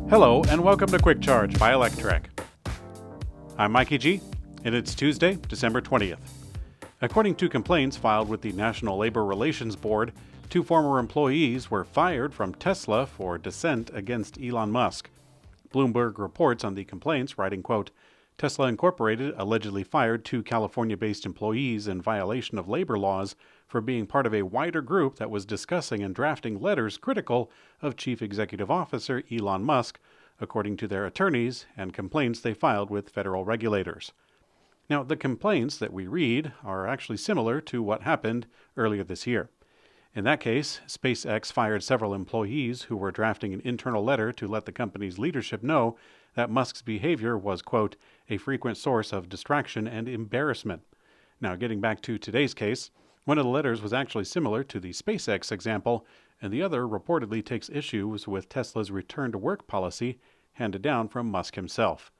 Hello, and welcome to Quick Charge by Electrek. I'm Mikey G, and it's Tuesday, December 20th. According to complaints filed with the National Labor Relations Board, 2 former employees were fired from Tesla for dissent against Elon Musk. Bloomberg reports on the complaints, writing, quote, Tesla Incorporated allegedly fired 2 California-based employees in violation of labor laws for being part of a wider group that was discussing and drafting letters critical of Chief Executive Officer Elon Musk, according to their attorneys, and complaints they filed with federal regulators. Now, the complaints that we read are actually similar to what happened earlier this year. In that case, SpaceX fired several employees who were drafting an internal letter to let the company's leadership know that Musk's behavior was, quote, a frequent source of distraction and embarrassment. Now, getting back to today's case, one of the letters was actually similar to the SpaceX example, and the other reportedly takes issues with Tesla's return-to-work policy handed down from Musk himself.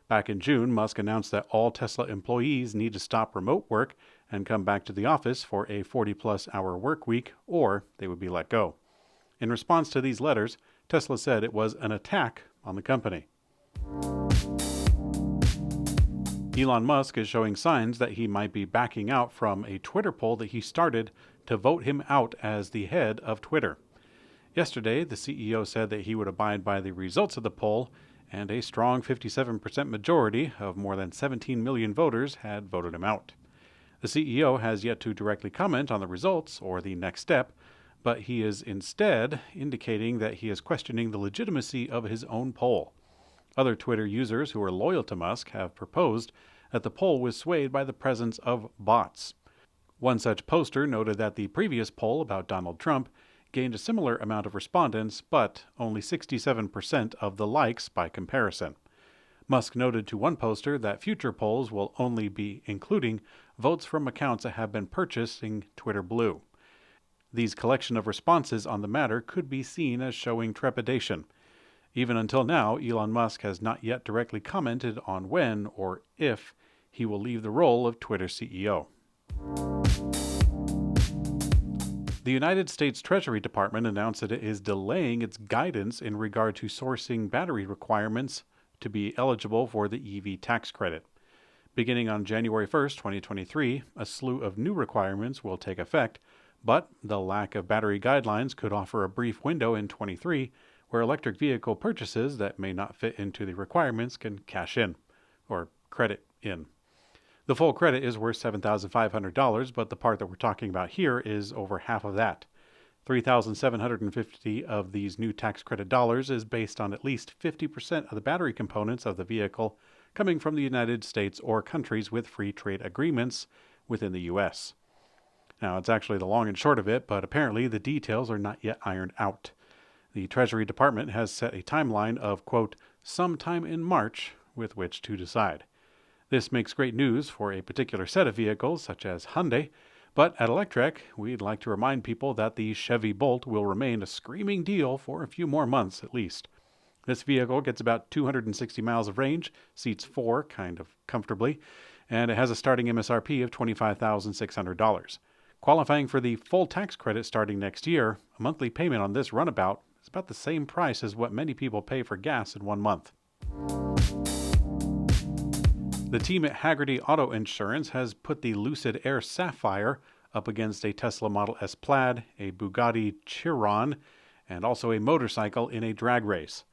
Back in June, Musk announced that all Tesla employees need to stop remote work and come back to the office for a 40-plus hour work week, or they would be let go. In response to these letters, Tesla said it was an attack on the company. Elon Musk is showing signs that he might be backing out from a Twitter poll that he started to vote him out as the head of Twitter. Yesterday, the CEO said that he would abide by the results of the poll, and a strong 57% majority of more than 17 million voters had voted him out. The CEO has yet to directly comment on the results or the next step, but he is instead indicating that he is questioning the legitimacy of his own poll. Other Twitter users who are loyal to Musk have proposed that the poll was swayed by the presence of bots. One such poster noted that the previous poll about Donald Trump gained a similar amount of respondents, but only 67% of the likes by comparison. Musk noted to one poster that future polls will only be including votes from accounts that have been purchasing Twitter Blue. These collection of responses on the matter could be seen as showing trepidation. Even until now, Elon Musk has not yet directly commented on when or if he will leave the role of Twitter CEO. The United States Treasury Department announced that it is delaying its guidance in regard to sourcing battery requirements to be eligible for the EV tax credit. Beginning on January 1st, 2023, a slew of new requirements will take effect, but the lack of battery guidelines could offer a brief window in 23 where electric vehicle purchases that may not fit into the requirements can cash in, or credit in. The full credit is worth $7,500, but the part that we're talking about here is over half of that. $3,750 of these new tax credit dollars is based on at least 50% of the battery components of the vehicle coming from the United States or countries with free trade agreements within the U.S. Now, it's actually the long and short of it, but apparently the details are not yet ironed out. The Treasury Department has set a timeline of, quote, sometime in March with which to decide. This makes great news for a particular set of vehicles, such as Hyundai, but at Electrek, we'd like to remind people that the Chevy Bolt will remain a screaming deal for a few more months at least. This vehicle gets about 260 miles of range, seats 4 kind of comfortably, and it has a starting MSRP of $25,600. Qualifying for the full tax credit starting next year, a monthly payment on this runabout is about the same price as what many people pay for gas in 1 month. The team at Hagerty Auto Insurance has put the Lucid Air Sapphire up against a Tesla Model S Plaid, a Bugatti Chiron, and also a motorcycle in a drag race.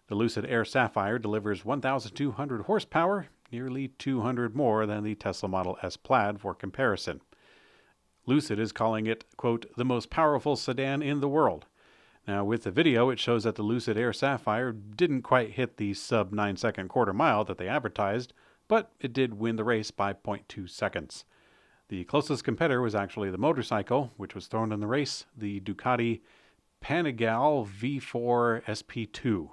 The Lucid Air Sapphire delivers 1,200 horsepower, nearly 200 more than the Tesla Model S Plaid for comparison. Lucid is calling it, quote, the most powerful sedan in the world. Now, with the video, it shows that the Lucid Air Sapphire didn't quite hit the sub 9-second quarter mile that they advertised, but it did win the race by 0.2 seconds. The closest competitor was actually the motorcycle, which was thrown in the race, the Ducati Panigale V4 SP2.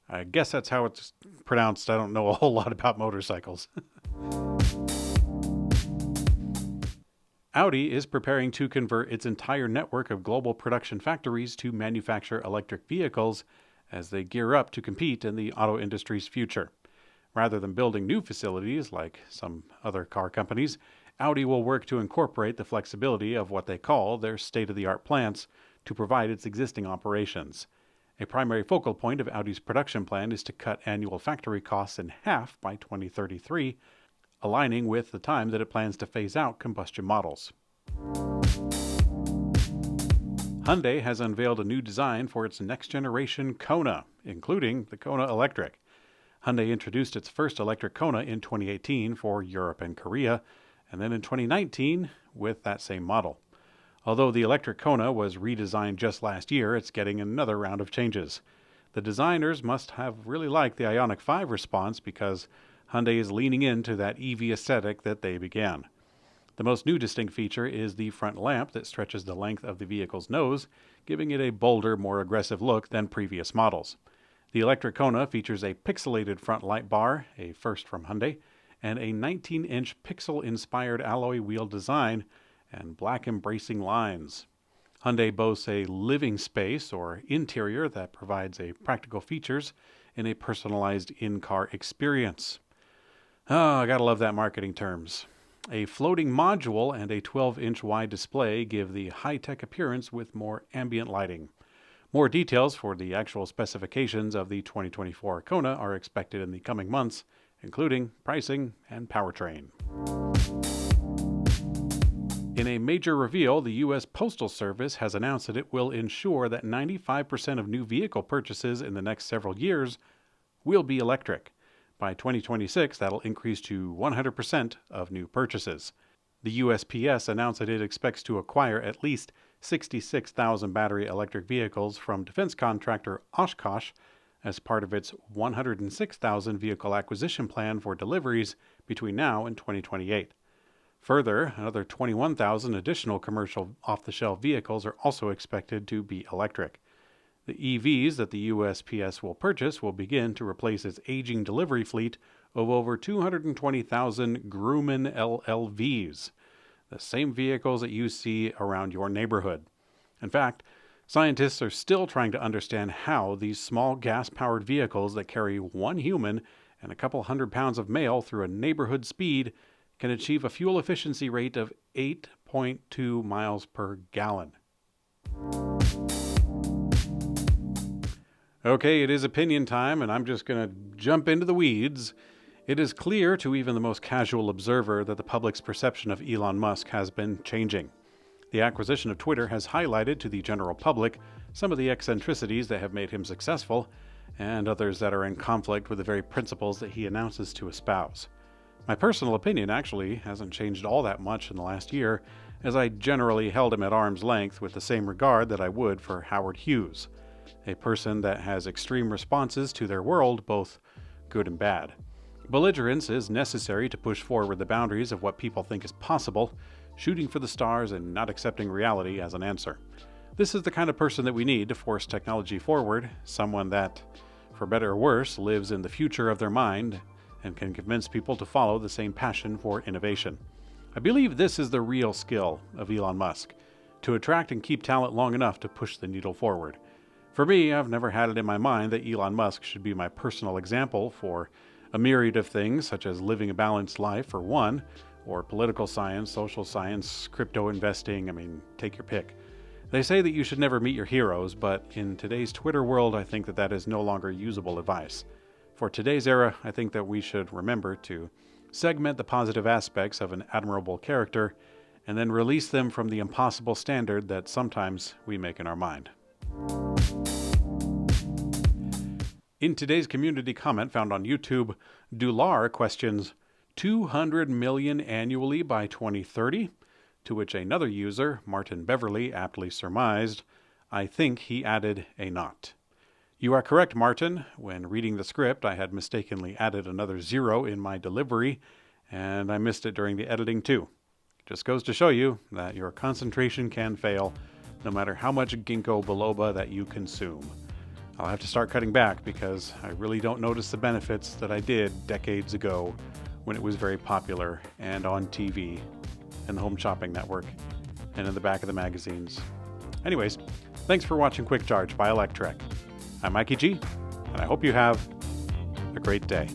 I guess that's how it's pronounced. I don't know a whole lot about motorcycles. Audi is preparing to convert its entire network of global production factories to manufacture electric vehicles as they gear up to compete in the auto industry's future. Rather than building new facilities like some other car companies, Audi will work to incorporate the flexibility of what they call their state-of-the-art plants to provide its existing operations. A primary focal point of Audi's production plan is to cut annual factory costs in half by 2033, aligning with the time that it plans to phase out combustion models. Hyundai has unveiled a new design for its next-generation KONA, including the KONA Electrek. Hyundai introduced its first electric KONA in 2018 for Europe and Korea, and then in 2019 with that same model. Although the electric KONA was redesigned just last year, it's getting another round of changes. The designers must have really liked the Ioniq 5 response because Hyundai is leaning into that EV aesthetic that they began. The most new distinct feature is the front lamp that stretches the length of the vehicle's nose, giving it a bolder, more aggressive look than previous models. The electric KONA features a pixelated front light bar, a first from Hyundai, and a 19-inch pixel-inspired alloy wheel design and black embracing lines. Hyundai boasts a living space or interior that provides practical features in a personalized in-car experience. Oh, I gotta love that marketing terms. A floating module and a 12-inch wide display give the high-tech appearance with more ambient lighting. More details for the actual specifications of the 2024 KONA are expected in the coming months, including pricing and powertrain. In a major reveal, the U.S. Postal Service has announced that it will ensure that 95% of new vehicle purchases in the next several years will be electric. By 2026, that'll increase to 100% of new purchases. The USPS announced that it expects to acquire at least 66,000 battery electric vehicles from defense contractor Oshkosh as part of its 106,000 vehicle acquisition plan for deliveries between now and 2028. Further, another 21,000 additional commercial off-the-shelf vehicles are also expected to be electric. The EVs that the USPS will purchase will begin to replace its aging delivery fleet of over 220,000 Grumman LLVs, the same vehicles that you see around your neighborhood. In fact, scientists are still trying to understand how these small gas-powered vehicles that carry one human and a couple hundred pounds of mail through a neighborhood speed can achieve a fuel efficiency rate of 8.2 miles per gallon. Okay, it is opinion time, and I'm just going to jump into the weeds. It is clear to even the most casual observer that the public's perception of Elon Musk has been changing. The acquisition of Twitter has highlighted to the general public some of the eccentricities that have made him successful, and others that are in conflict with the very principles that he announces to espouse. My personal opinion actually hasn't changed all that much in the last year, as I generally held him at arm's length with the same regard that I would for Howard Hughes, a person that has extreme responses to their world, both good and bad. Belligerence is necessary to push forward the boundaries of what people think is possible, shooting for the stars and not accepting reality as an answer. This is the kind of person that we need to force technology forward, someone that, for better or worse, lives in the future of their mind and can convince people to follow the same passion for innovation. I believe this is the real skill of Elon Musk, to attract and keep talent long enough to push the needle forward. For me, I've never had it in my mind that Elon Musk should be my personal example for a myriad of things, such as living a balanced life, for one, or political science, social science, crypto investing, take your pick. They say that you should never meet your heroes, but in today's Twitter world, I think that is no longer usable advice. For today's era, I think that we should remember to segment the positive aspects of an admirable character and then release them from the impossible standard that sometimes we make in our mind. In today's community comment found on YouTube, Dular questions 200 million annually by 2030, to which another user, Martin Beverly, aptly surmised, I think he added a not. You are correct, Martin. When reading the script, I had mistakenly added another 0 in my delivery, and I missed it during the editing too. Just goes to show you that your concentration can fail, no matter how much ginkgo biloba that you consume. I'll have to start cutting back because I really don't notice the benefits that I did decades ago when it was very popular and on TV and the Home Shopping Network and in the back of the magazines. Anyways, thanks for watching Quick Charge by Electrek. I'm Mikey G, and I hope you have a great day.